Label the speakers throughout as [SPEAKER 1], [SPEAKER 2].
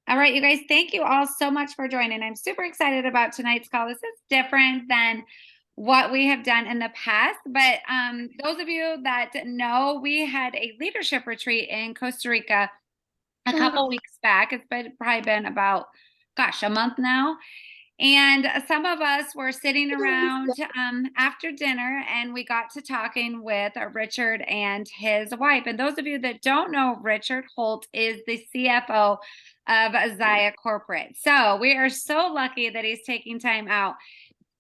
[SPEAKER 1] All right, you guys, thank you all so much for joining. I'm super excited about tonight's call. This is different than what we have done in the past. But those of you that know, we had a leadership retreat in Costa Rica a couple weeks back. It's probably been about, gosh, a month now. And some of us were sitting around after dinner, and we got to talking with Richard and his wife. And those of you that don't know, Richard Holt is the CFO of Zaya Corporate. So we are so lucky that he's taking time out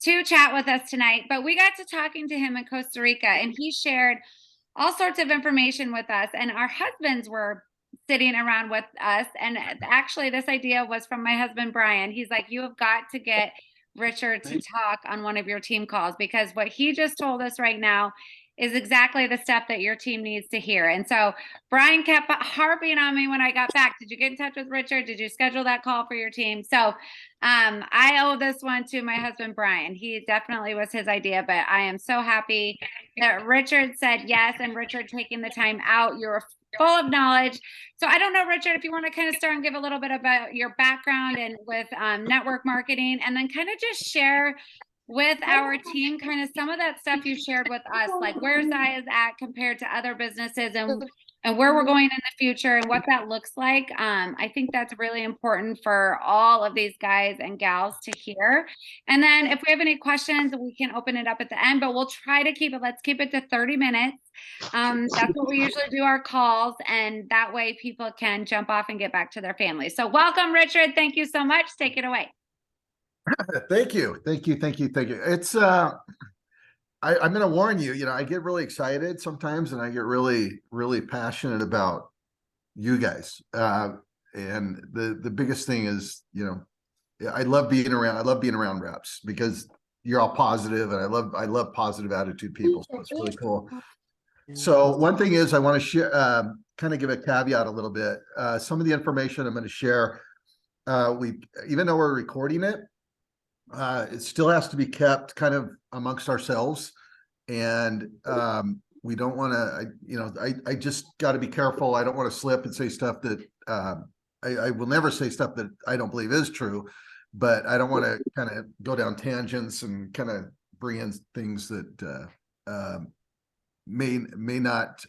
[SPEAKER 1] to chat with us tonight. But we got to talking to him in Costa Rica, and he shared all sorts of information with us. And our husbands were sitting around with us. And actually, this idea was from my husband, Brian. He's like, you have got to get Richard to talk on one of your team calls, because what he just told us right now is exactly the stuff that your team needs to hear. And so Brian kept harping on me when I got back. Did you get in touch with Richard? Did you schedule that call for your team? So I owe this one to my husband, Brian. He definitely was his idea, but I am so happy that Richard said yes, and Richard taking the time out. You're full of knowledge. So I don't know, Richard, if you want to kind of start and give a little bit about your background and with network marketing, and then kind of just share with our team kind of some of that stuff you shared with us, like where Zaya is at compared to other businesses, and where we're going in the future and what that looks like. I think that's really important for all of these guys and gals to hear. And then if we have any questions, we can open it up at the end, but we'll try to let's keep it to 30 minutes. That's what we usually do our calls, and that way people can jump off and get back to their families. So welcome, Richard. Thank you so much. Take it away.
[SPEAKER 2] Thank you. It's I'm going to warn you, I get really excited sometimes, and I get really, really passionate about you guys. And the biggest thing is, I love being around reps, because you're all positive, and I love positive attitude people. So it's really cool. So one thing is, I want to share, kind of give a caveat a little bit. Some of the information I'm going to share, even though we're recording it, it still has to be kept kind of amongst ourselves, and we don't want to, I just got to be careful. I don't want to slip and say stuff that I will never say stuff that I don't believe is true, but I don't want to kind of go down tangents and kind of bring in things that may not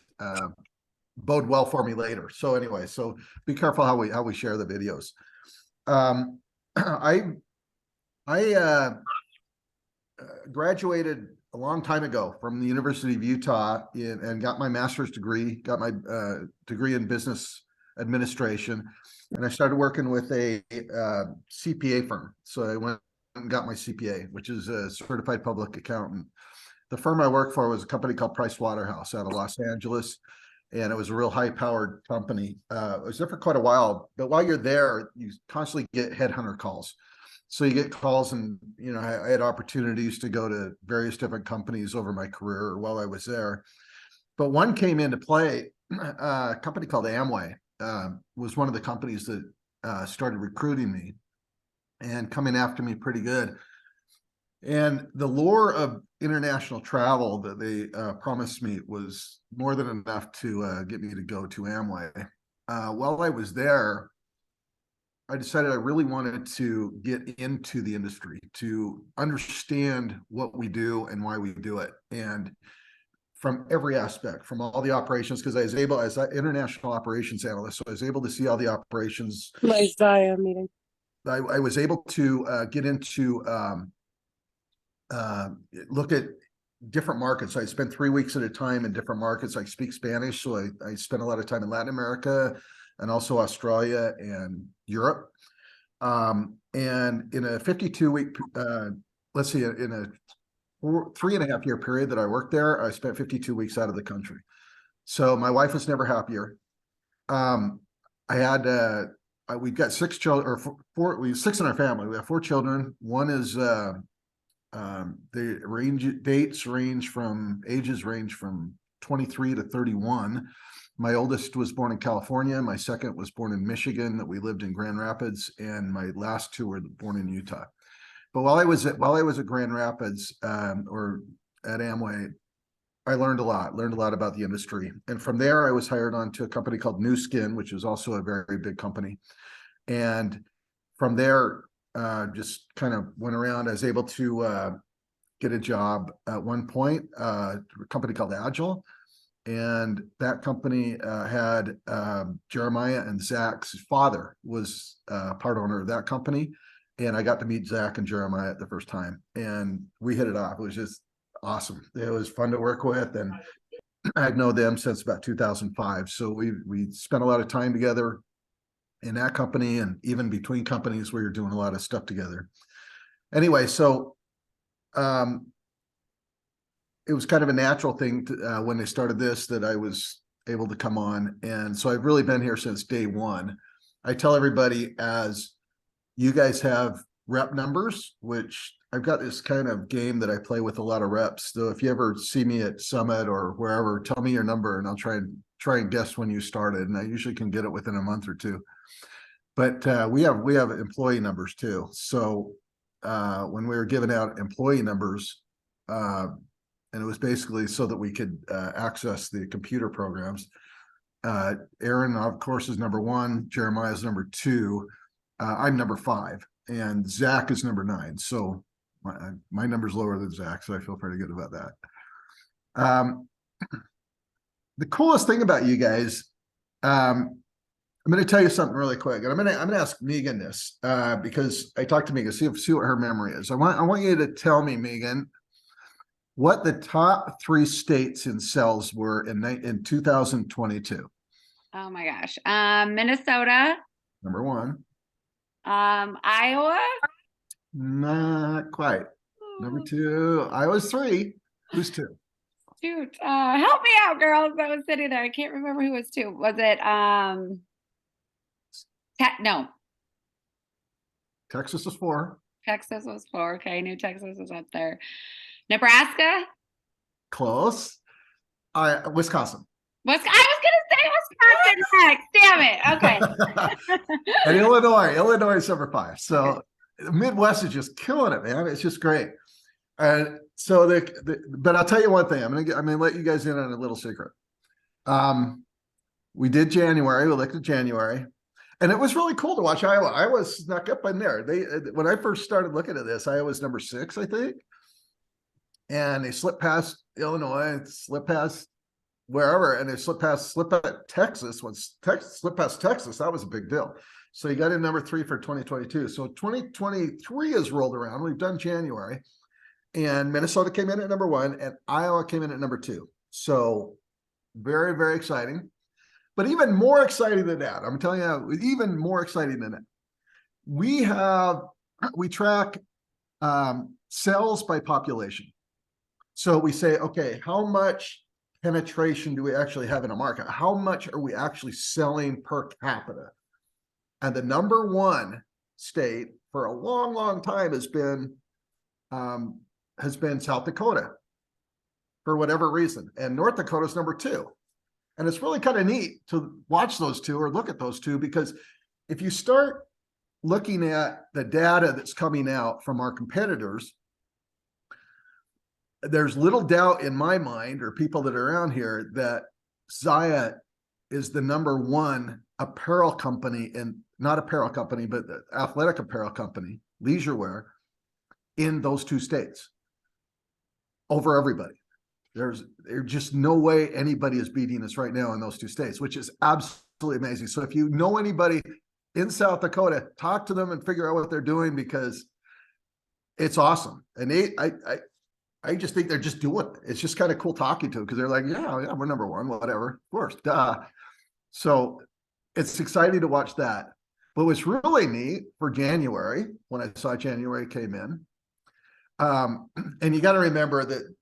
[SPEAKER 2] bode well for me later. So anyway, so be careful how we share the videos. I graduated a long time ago from the University of Utah and got my master's degree, got my degree in business administration, and I started working with a CPA firm. So I went and got my CPA, which is a certified public accountant. The firm I worked for was a company called Price Waterhouse out of Los Angeles, and it was a real high-powered company. I was there for quite a while, but while you're there, you constantly get headhunter calls. So you get calls, and I had opportunities to go to various different companies over my career while I was there. But one came into play. A company called Amway was one of the companies that started recruiting me and coming after me pretty good. And the lure of international travel that they promised me was more than enough to get me to go to Amway. While I was there, I decided I really wanted to get into the industry, to understand what we do and why we do it. And from every aspect, from all the operations, because I was able, as an international operations analyst, so I was able to see all the operations.
[SPEAKER 3] My Zaya meeting.
[SPEAKER 2] I was able to get into, look at different markets. I spent 3 weeks at a time in different markets. I speak Spanish, so I spent a lot of time in Latin America, and also Australia and Europe. And in a 52-week, let's see, in a 3.5 year period that I worked there, I spent 52 weeks out of the country. So my wife was never happier. I had, we've got 6 children, or four, we have 6 in our family. We have 4 children. One is, the ages range from 23 to 31. My oldest was born in California. My second was born in Michigan. That we lived in Grand Rapids, and my last 2 were born in Utah. But while I was at Grand Rapids, or at Amway, I learned a lot about the industry. And from there, I was hired on to a company called New Skin, which is also a very big company. And from there, just kind of went around. I was able to get a job at one point, a company called Agile. And that company had Jeremiah and Zach's father was part owner of that company. And I got to meet Zach and Jeremiah the first time. And we hit it off. It was just awesome. It was fun to work with. And I've known them since about 2005. So we spent a lot of time together in that company, and even between companies, we were doing a lot of stuff together. Anyway, so it was kind of a natural thing to, when they started this, that I was able to come on. And so I've really been here since day one. I tell everybody, as you guys have rep numbers, which I've got this kind of game that I play with a lot of reps. So if you ever see me at Summit or wherever, tell me your number and I'll try and guess when you started. And I usually can get it within a month or two. But we have employee numbers too. So when we were giving out employee numbers, and it was basically so that we could access the computer programs. Aaron, of course, is number 1. Jeremiah is number 2. I'm number 5, and Zach is number 9. So my number's lower than Zach, so I feel pretty good about that. The coolest thing about you guys, I'm going to tell you something really quick, and I'm going to ask Megan this because I talked to Megan, see what her memory is. I want you to tell me, Megan, what the top 3 states in sales were in 2022.
[SPEAKER 1] Oh my gosh. Minnesota.
[SPEAKER 2] Number 1.
[SPEAKER 1] Iowa.
[SPEAKER 2] Not quite. Number 2. Iowa's 3. Who's 2?
[SPEAKER 1] Shoot. Help me out, girls. I was sitting there. I can't remember who was 2. Was it no.
[SPEAKER 2] Texas is 4.
[SPEAKER 1] Texas was 4. Okay, I knew Texas was up there. Nebraska.
[SPEAKER 2] Close. Wisconsin.
[SPEAKER 1] I was gonna say Wisconsin next. Damn it. Okay.
[SPEAKER 2] And Illinois is number 5. So the Midwest is just killing it, man. It's just great. And so but I'll tell you one thing. I'm gonna let you guys in on a little secret. We did January. We looked at January, and it was really cool to watch Iowa. Iowa snuck up in there. When I first started looking at this, Iowa was number 6, I think. And they slipped past Illinois, slipped past wherever, and they slipped past Texas. Slipped past Texas, that was a big deal. So you got in number 3 for 2022. So 2023 has rolled around. We've done January, and Minnesota came in at number 1, and Iowa came in at number 2. So very, very exciting. But even more exciting than that, I'm telling you, even more exciting than that, we track sales by population. So we say, okay, how much penetration do we actually have in a market? How much are we actually selling per capita? And the number 1 state for a long, long time has been South Dakota, for whatever reason. And North Dakota is number 2. And it's really kind of neat to watch those 2 or look at those 2, because if you start looking at the data that's coming out from our competitors, there's little doubt in my mind, or people that are around here, that Zaya is the number 1 apparel company, and not apparel company, but athletic apparel company, leisure wear, in those 2 states over everybody. There's just no way anybody is beating us right now in those 2 states, which is absolutely amazing. So if you know anybody in South Dakota, talk to them and figure out what they're doing, because it's awesome. And I just think they're just doing it. It's just kind of cool talking to them, because they're like, yeah, we're number 1, whatever, of course, duh. So it's exciting to watch that. But what's really neat for January, when I saw January came in, and you got to remember that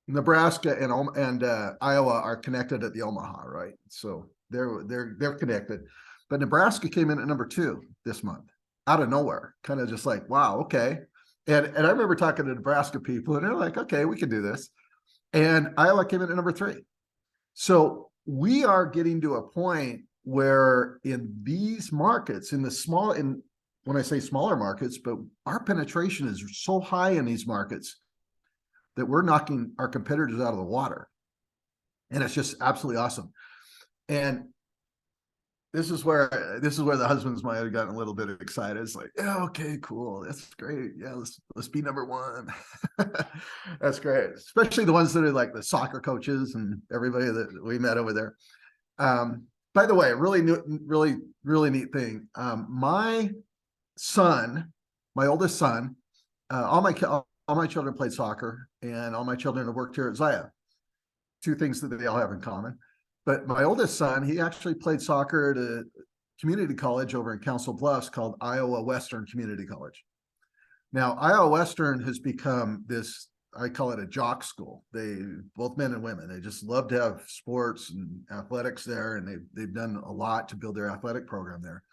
[SPEAKER 2] Nebraska and Iowa are connected at the Omaha, right? So they're connected. But Nebraska came in at number 2 this month, out of nowhere, kind of just like, wow, okay. And I remember talking to Nebraska people, and they're like, okay, we can do this. And Iowa came in at number 3. So we are getting to a point where in these markets, when I say smaller markets, but our penetration is so high in these markets that we're knocking our competitors out of the water. And it's just absolutely awesome. And this is where the husbands might have gotten a little bit excited. It's like, yeah, okay, cool, that's great. Yeah, let's be number one. That's great, especially the ones that are like the soccer coaches and everybody that we met over there. By the way, really neat thing. My son, my oldest son, all my children played soccer, and all my children have worked here at Zaya. Two things that they all have in common. But my oldest son, he actually played soccer at a community college over in Council Bluffs called Iowa Western Community College. Now, Iowa Western has become this, I call it a jock school. They, both men and women, they just love to have sports and athletics there, and they've done a lot to build their athletic program there.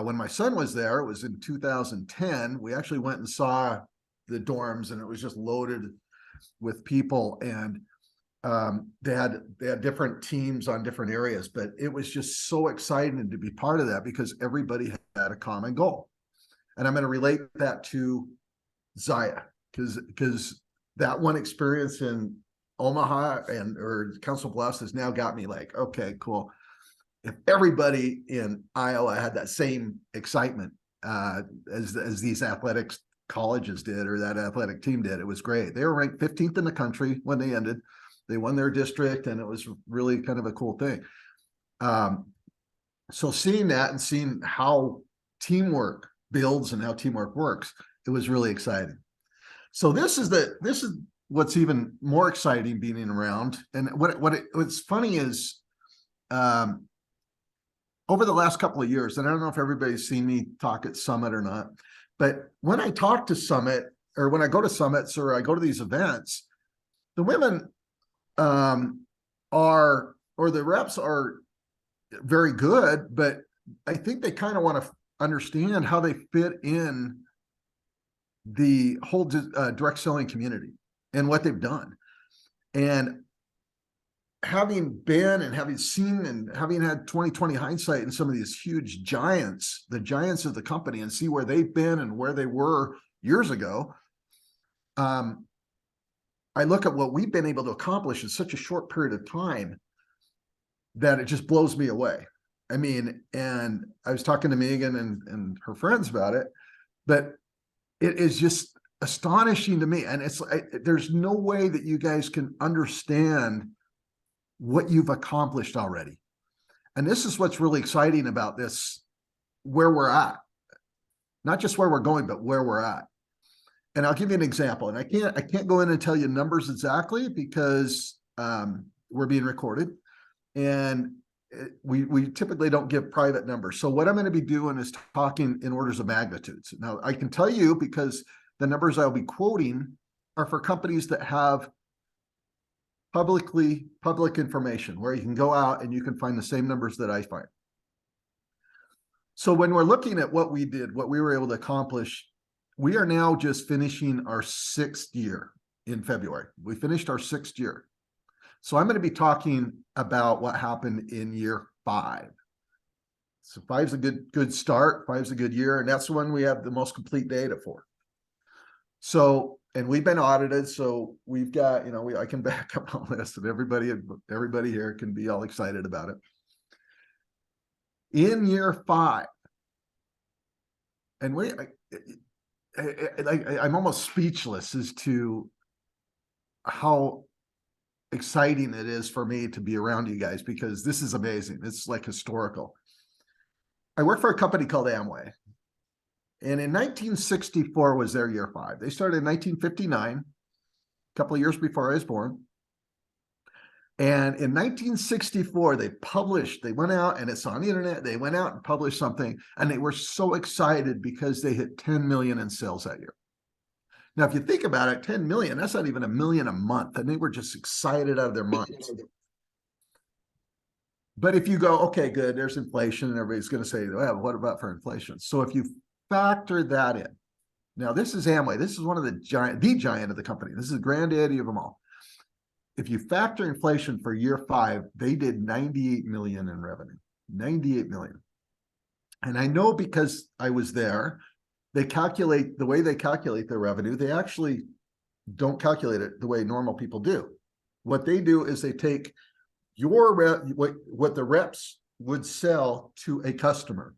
[SPEAKER 2] When my son was there, it was in 2010, we actually went and saw the dorms, and it was just loaded with people, and they had different teams on different areas, but it was just so exciting to be part of that because everybody had a common goal. And I'm going to relate that to Zaya because that one experience in Omaha or Council Bluffs has now got me like, okay, cool. If everybody in Iowa had that same excitement as these athletics colleges did, or that athletic team did, it was great. They were ranked 15th in the country when they ended. They won their district, and it was really kind of a cool thing. So seeing that and seeing how teamwork builds and how teamwork works, it was really exciting. So this is what's even more exciting being around. And what's funny is over the last couple of years, and I don't know if everybody's seen me talk at Summit or not, but when I talk to Summit, or when I go to summits or I go to these events, the women the reps are very good, but I think they kind of want to understand how they fit in the whole direct selling community and what they've done. And having been and having seen and having had 2020 hindsight in some of these huge giants, the giants of the company, and see where they've been and where they were years ago, I look at what we've been able to accomplish in such a short period of time that it just blows me away. I mean, and I was talking to Megan and her friends about it, but it is just astonishing to me. And it's there's no way that you guys can understand what you've accomplished already. And this is what's really exciting about this, where we're at, not just where we're going, but where we're at. And I'll give you an example. And I can't go in and tell you numbers exactly because we're being recorded, and we typically don't give private numbers. So what I'm going to be doing is talking in orders of magnitudes. Now I can tell you because the numbers I'll be quoting are for companies that have public information where you can go out and you can find the same numbers that I find. So when we're looking at what we did, what we were able to accomplish, we are now just finishing our 6th year in February. We finished our 6th year. So I'm going to be talking about what happened in year 5. So 5's a good start. 5's a good year. And that's when we have the most complete data for. So, and we've been audited. So we've got, I can back up all this, and everybody here can be all excited about it. In year 5, and I'm almost speechless as to how exciting it is for me to be around you guys, because this is amazing. It's like historical. I work for a company called Amway, and in 1964 was their year 5. They started in 1959, a couple of years before I was born. And in 1964, they went out, and it's on the internet. They went out and published something, and they were so excited because they hit 10 million in sales that year. Now, if you think about it, 10 million, that's not even $1 million a month. And they were just excited out of their minds. But if you go, okay, good, there's inflation, and everybody's going to say, well, what about for inflation? So if you factor that in, now this is Amway. This is one of the giant of the company. This is the granddaddy of them all. If you factor inflation for year 5, they did 98 million in revenue, 98 million. And I know because I was there, the way they calculate their revenue, they actually don't calculate it the way normal people do. What they do is they take your what the reps would sell to a customer,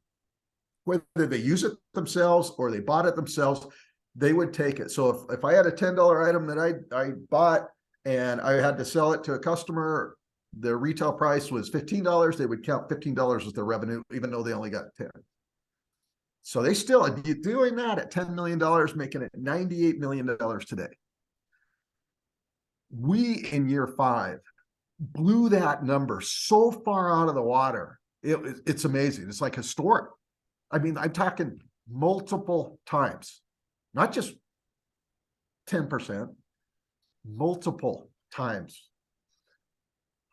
[SPEAKER 2] whether they use it themselves or they bought it themselves, they would take it. So if I had a $10 item that I bought and I had to sell it to a customer, the retail price was $15, they would count $15 as their revenue, even though they only got 10. So they still are doing that at $10 million, making it $98 million today. We, in year 5, blew that number so far out of the water. It's amazing. It's like historic. I mean, I'm talking multiple times, not just 10%, multiple times,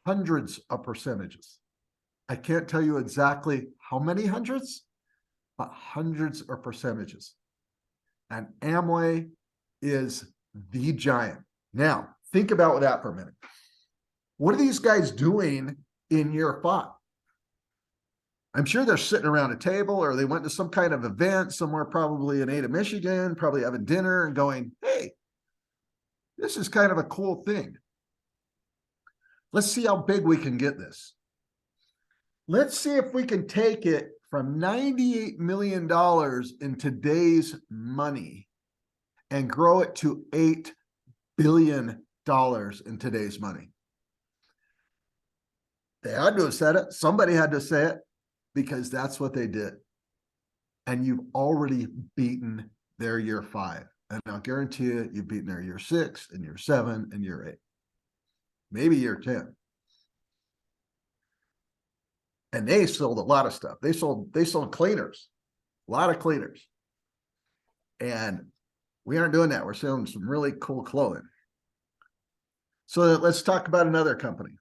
[SPEAKER 2] hundreds of percentages. I can't tell you exactly how many hundreds, but hundreds of percentages. And Amway is the giant. Now, think about that for a minute. What are these guys doing in year 5? I'm sure they're sitting around a table, or they went to some kind of event somewhere, probably in Ada, Michigan, probably having dinner and going, hey, this is kind of a cool thing. Let's see how big we can get this. Let's see if we can take it from $98 million in today's money and grow it to $8 billion in today's money. They had to have said it. Somebody had to say it, because that's what they did. And you've already beaten their year 5. And I'll guarantee you, you've beaten their year 6 and year 7 and year 8, maybe year 10. And they sold a lot of stuff. They sold cleaners, a lot of cleaners. And we aren't doing that. We're selling some really cool clothing. So let's talk about another company.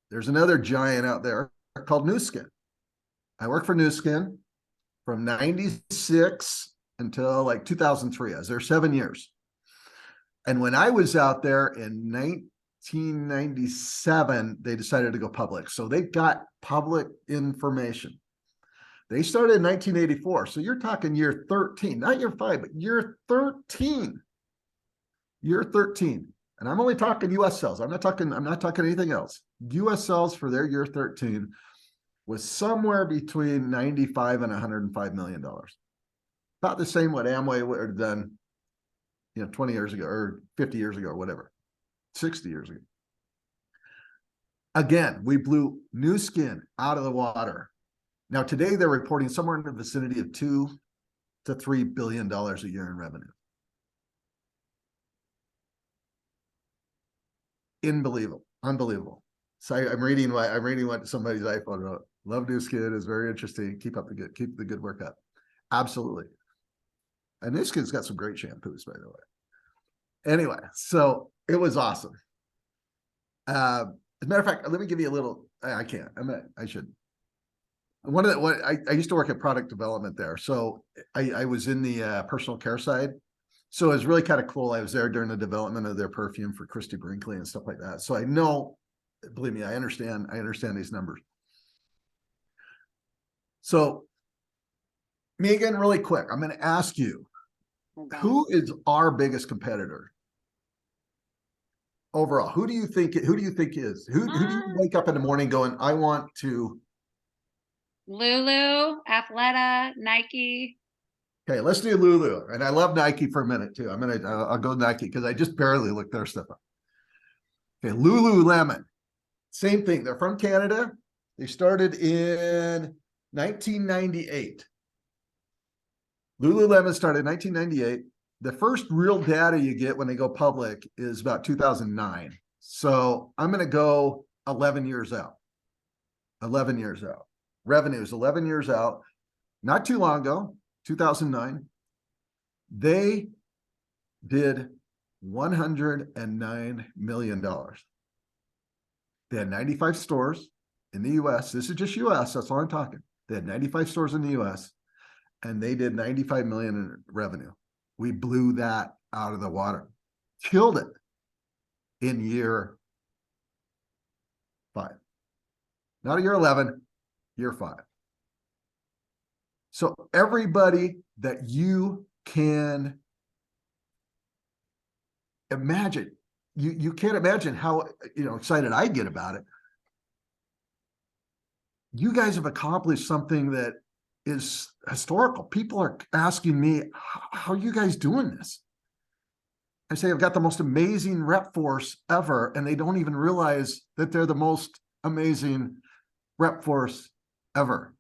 [SPEAKER 2] There's another giant out there called Nu Skin. I worked for Nu Skin from 96 until like 2003. I was there 7 years. And when I was out there in 1997, they decided to go public. So they got public information. They started in 1984. So you're talking year 13, not year 5, but year 13. Year 13. And I'm only talking US sales. I'm not talking anything else. US sales for their year 13 was somewhere between 95 and $105 million. About the same what Amway would have done, 20 years ago or 50 years ago or whatever, 60 years ago. Again, we blew Nu Skin out of the water. Now today they're reporting somewhere in the vicinity of $2 to $3 billion a year in revenue. Unbelievable. So I'm reading what somebody's iPhone wrote. Love Nu Skin, is very interesting. Keep the good work up. Absolutely. And Nu Skin's got some great shampoos, by the way. Anyway, so it was awesome. As a matter of fact, let me give you a little. I can't. I should. I used to work at product development there, so I was in the personal care side. So it was really kind of cool. I was there during the development of their perfume for Christy Brinkley and stuff like that. So I know, believe me, I understand these numbers. So Megan, really quick, I'm going to ask you, who is our biggest competitor overall? Who do you think is? Who do you wake up in the morning going, I want to?
[SPEAKER 1] Lulu, Athleta, Nike.
[SPEAKER 2] Okay, let's do Lulu. And I love Nike for a minute too. I'll go Nike because I just barely looked their stuff up. Okay, Lululemon. Same thing. They're from Canada. They started in 1998. Lululemon started in 1998. The first real data you get when they go public is about 2009. So I'm going to go 11 years out. 11 years out. Revenues 11 years out. Not too long ago, 2009, they did $109 million. They had 95 stores in the US. This is just US. That's all I'm talking. They had 95 stores in the US, and they did 95 million in revenue. We blew that out of the water, killed it in year 5. Not year 11, year 5. So everybody that you can imagine, you can't imagine how, excited I get about it. You guys have accomplished something that is historical. People are asking me, how are you guys doing this? I say, I've got the most amazing rep force ever, and they don't even realize that they're the most amazing rep force ever.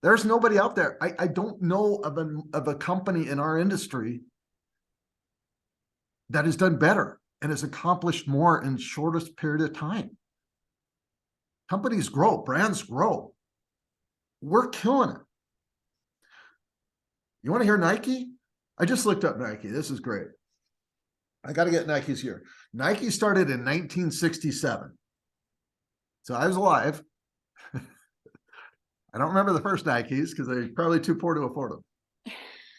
[SPEAKER 2] There's nobody out there. I don't know of a company in our industry that has done better and has accomplished more in shortest period of time. Companies grow, brands grow. We're killing it. You want to hear Nike? I just looked up Nike. This is great. I got to get Nike's here. Nike started in 1967. So I was alive. I don't remember the first Nikes because they're probably too poor to afford them.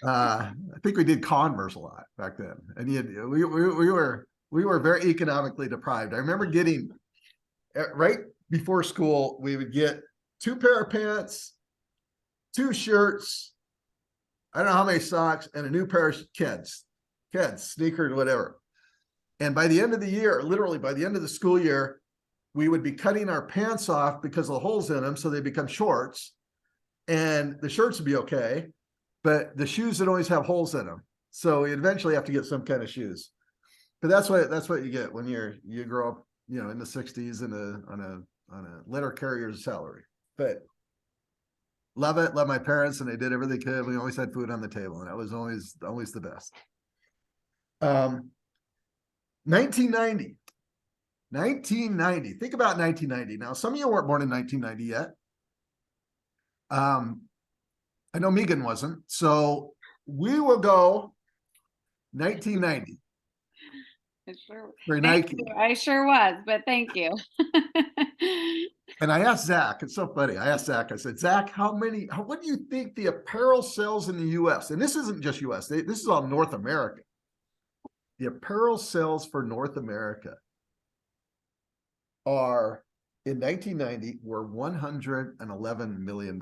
[SPEAKER 2] I think we did Converse a lot back then, and we were very economically deprived. I remember getting right before school, we would get 2 pair of pants, 2 shirts, I don't know how many socks, and a new pair of kids, sneakers, whatever. And by the end of the year, literally by the end of the school year, we would be cutting our pants off because of the holes in them, so they become shorts, and the shirts would be okay, but the shoes would always have holes in them. So we eventually have to get some kind of shoes. But that's what you get when you grow up, in the 60s on a letter carrier's salary. But love it, love my parents, and they did everything they could. We always had food on the table, and that was always the best. 1990. Think about 1990. Now, some of you weren't born in 1990 yet. I know Megan wasn't. So we will go 1990. For Nike.
[SPEAKER 1] I sure was, but thank you.
[SPEAKER 2] And I asked Zach, it's so funny. I asked Zach, I said, Zach, what do you think the apparel sales in the US? And this isn't just US, this is all North America. The apparel sales for North America are, in 1990, were $111 million.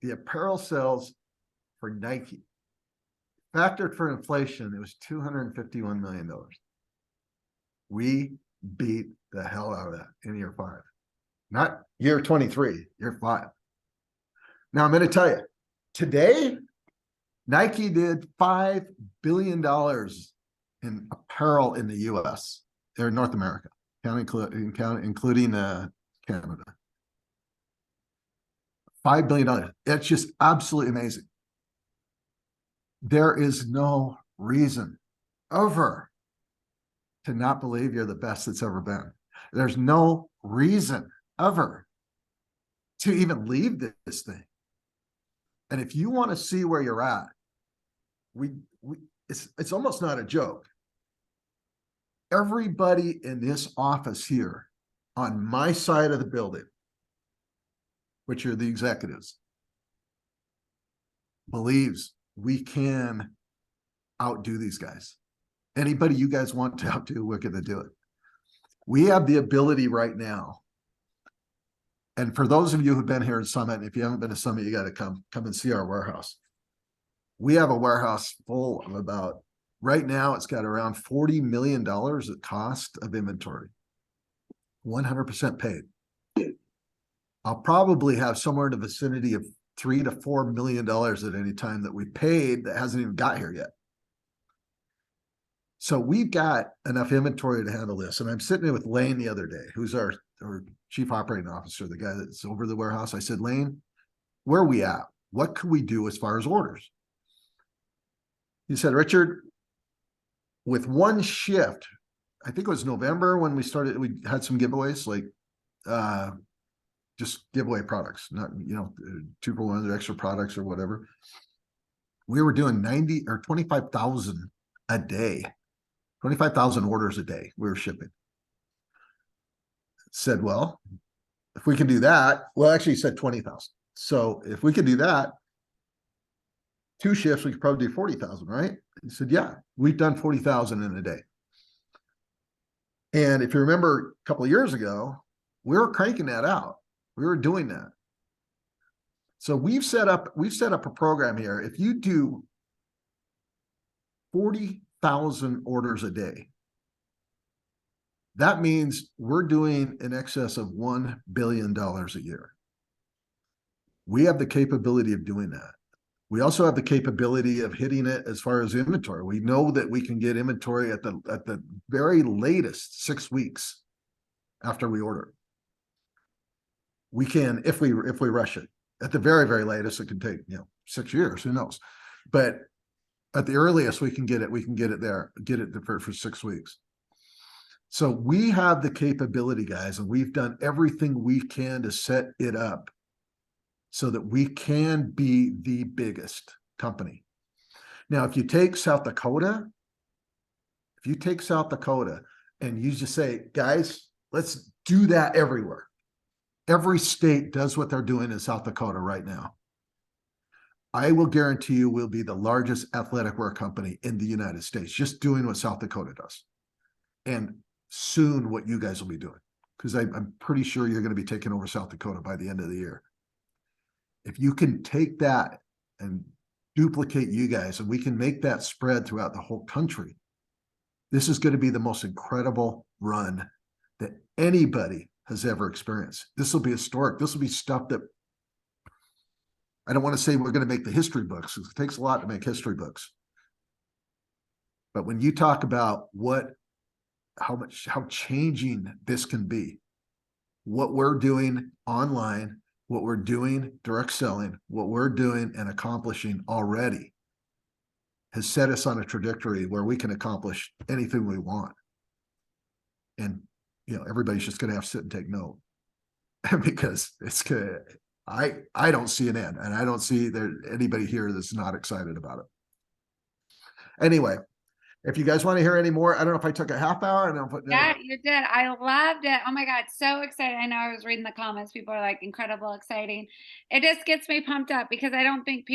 [SPEAKER 2] The apparel sales for Nike, factored for inflation, it was $251 million. We beat the hell out of that in year 5. Not year 23, year 5. Now I'm going to tell you, today, Nike did $5 billion in apparel in the US, or North America, including Canada. $5 billion. It's just absolutely amazing. There is no reason ever to not believe you're the best that's ever been. There's no reason ever to even leave this thing. And if you want to see where you're at, it's almost not a joke. Everybody in this office here on my side of the building, which are the executives, believes we can outdo these guys. Anybody you guys want to outdo, we're going to do it. We have the ability right now. And for those of you who've been here at Summit, if you haven't been to Summit, you got to come and see our warehouse. We have a warehouse full of about, right now, it's got around $40 million at cost of inventory, 100% paid. I'll probably have somewhere in the vicinity of $3 to $4 million at any time that we paid that hasn't even got here yet. So we've got enough inventory to handle this. And I'm sitting there with Lane the other day, who's our chief operating officer, the guy that's over the warehouse. I said, Lane, where are we at? What could we do as far as orders? He said, Richard, with one shift, I think it was November when we had some giveaways, like just giveaway products, not, 2-for-1 or extra products or whatever. We were doing 90 or 25,000 a day, 25,000 orders a day we were shipping. Said, well, if we can do that, well, actually he said 20,000. So if we could do that, 2 shifts, we could probably do 40,000, right? He said, yeah, we've done 40,000 in a day. And if you remember a couple of years ago, we were cranking that out. We were doing that. So we've set up a program here. If you do 40,000 orders a day. That means we're doing in excess of $1 billion a year. We have the capability of doing that. We also have the capability of hitting it as far as inventory. We know that we can get inventory at the very latest 6 weeks after we order. We can, if we rush it. At the very, very latest, it can take 6 years. Who knows? But at the earliest, we can get it there for 6 weeks. So we have the capability, guys, and we've done everything we can to set it up so that we can be the biggest company. Now, if you take South Dakota and you just say, guys, let's do that everywhere. Every state does what they're doing in South Dakota right now. I will guarantee you we'll be the largest athletic wear company in the United States, just doing what South Dakota does. And soon what you guys will be doing, because I'm pretty sure you're going to be taking over South Dakota by the end of the year. If you can take that and duplicate you guys, and we can make that spread throughout the whole country, this is going to be the most incredible run that anybody has ever experienced. This will be historic. This will be stuff that I don't want to say we're going to make the history books. It takes a lot to make history books. But when you talk about how changing this can be, what we're doing online, what we're doing direct selling, what we're doing and accomplishing already has set us on a trajectory where we can accomplish anything we want. And everybody's just going to have to sit and take note because it's good. I don't see an end, and I don't see there anybody here that's not excited about it. Anyway, if you guys want to hear any more, I don't know if I took a half hour.
[SPEAKER 1] Yeah, you did. I loved it. Oh my God, so excited. I know I was reading the comments. People are like, incredible, exciting. It just gets me pumped up because I don't think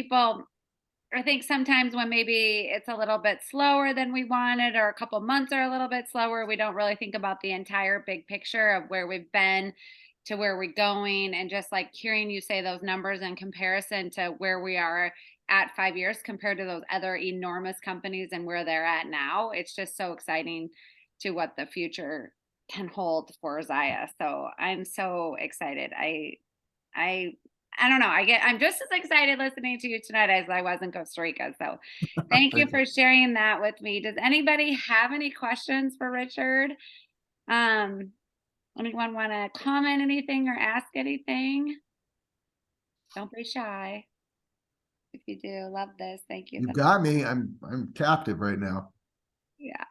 [SPEAKER 1] I think sometimes when maybe it's a little bit slower than we wanted, or a couple months are a little bit slower, we don't really think about the entire big picture of where we've been to where we're going. And just like hearing you say those numbers in comparison to where we are at 5 years compared to those other enormous companies and where they're at now, it's just so exciting to what the future can hold for Zaya. So I'm so excited. I don't know. I'm just as excited listening to you tonight as I was in Costa Rica. So thank you for sharing that with me. Does anybody have any questions for Richard? Anyone want to comment anything or ask anything? Don't be shy. If you do, love this. Thank you.
[SPEAKER 2] You got me. I'm captive right now.
[SPEAKER 1] Yeah.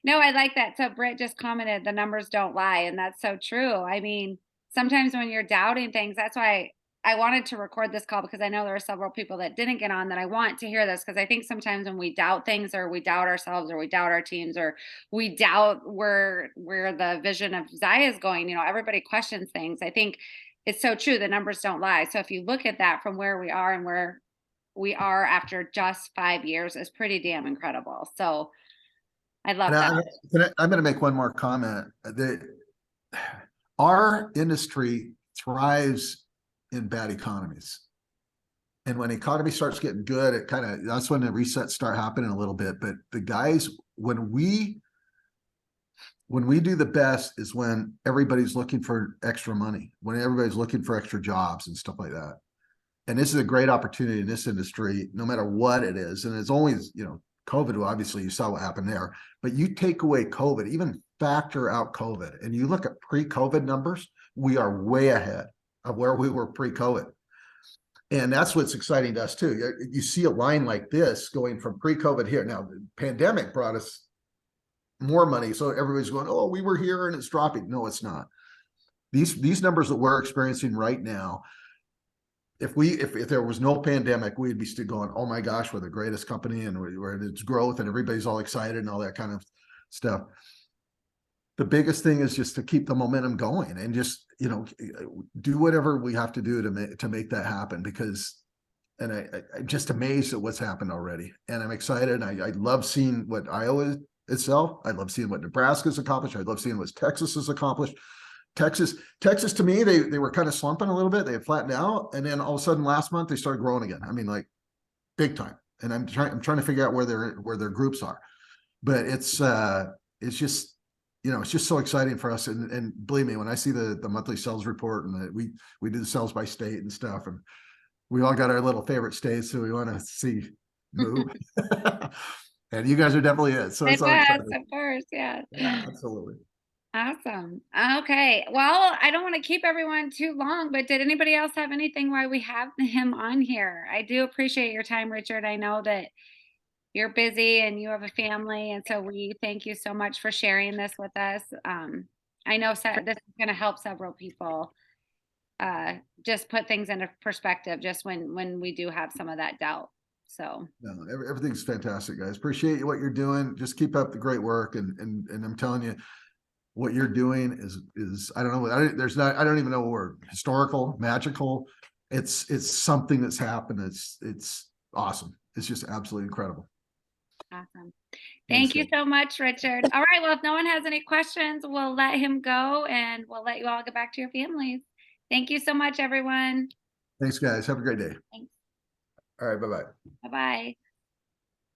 [SPEAKER 1] No, I like that. So Britt just commented, the numbers don't lie. And that's so true. I mean, sometimes when you're doubting things, that's why I wanted to record this call, because I know there are several people that didn't get on that I want to hear this, because I think sometimes when we doubt things, or we doubt ourselves, or we doubt our teams, or we doubt where the vision of Zaya is going, everybody questions things. I think it's so true. The numbers don't lie. So if you look at that from where we are and where we are after just 5 years, is pretty damn incredible. So I love that.
[SPEAKER 2] I'm going to make one more comment. Our industry thrives in bad economies. And when the economy starts getting good, that's when the resets start happening a little bit. But the guys, when we do the best is when everybody's looking for extra money, when everybody's looking for extra jobs and stuff like that. And this is a great opportunity in this industry, no matter what it is. And it's always, COVID, well, obviously you saw what happened there, but you take away COVID, even factor out COVID, and you look at pre-COVID numbers, we are way ahead of where we were pre-COVID. And that's what's exciting to us too. You see a line like this going from pre-COVID here. Now, the pandemic brought us more money. So everybody's going, oh, we were here and it's dropping. No, it's not. These numbers that we're experiencing right now, if there was no pandemic, we'd be still going, oh my gosh, we're the greatest company and we're in its growth and everybody's all excited and all that kind of stuff. The biggest thing is just to keep the momentum going and just, do whatever we have to do to make that happen, because, and I'm just amazed at what's happened already. And I'm excited. I love seeing what Iowa itself. I love seeing what Nebraska's accomplished. I love seeing what Texas has accomplished. Texas to me, they were kind of slumping a little bit. They had flattened out. And then all of a sudden last month, they started growing again. I mean, like big time. and I'm trying to figure out where their groups are. But it's just, it's just so exciting for us. And believe me, when I see the monthly sales report and we do the sales by state and stuff, and we all got our little favorite states that we want to see move. And you guys are definitely it. So it's all
[SPEAKER 1] Midwest,
[SPEAKER 2] exciting.
[SPEAKER 1] of course, yeah.
[SPEAKER 2] Yeah, absolutely.
[SPEAKER 1] Awesome. Okay. Well, I don't want to keep everyone too long, but did anybody else have anything while we have him on here? I do appreciate your time, Richard. I know that you're busy and you have a family, and so we thank you so much for sharing this with us. I know this is going to help several people just put things into perspective just when we do have some of that doubt. So
[SPEAKER 2] No, everything's fantastic, guys. Appreciate what you're doing. Just keep up the great work. And I'm telling you, what you're doing is I don't know. I don't even know what word, historical, magical. It's something that's happened. It's awesome. It's just absolutely incredible.
[SPEAKER 1] awesome.
[SPEAKER 2] Thanks,
[SPEAKER 1] Thank you
[SPEAKER 2] guys.
[SPEAKER 1] so much, Richard. All right. Well, if no one has any questions, we'll let him go and we'll let you all get back to your families. Thank you so much, everyone.
[SPEAKER 2] Thanks, guys. Have a great day.
[SPEAKER 1] Thanks.
[SPEAKER 2] All right. Bye-bye.
[SPEAKER 1] Bye-bye.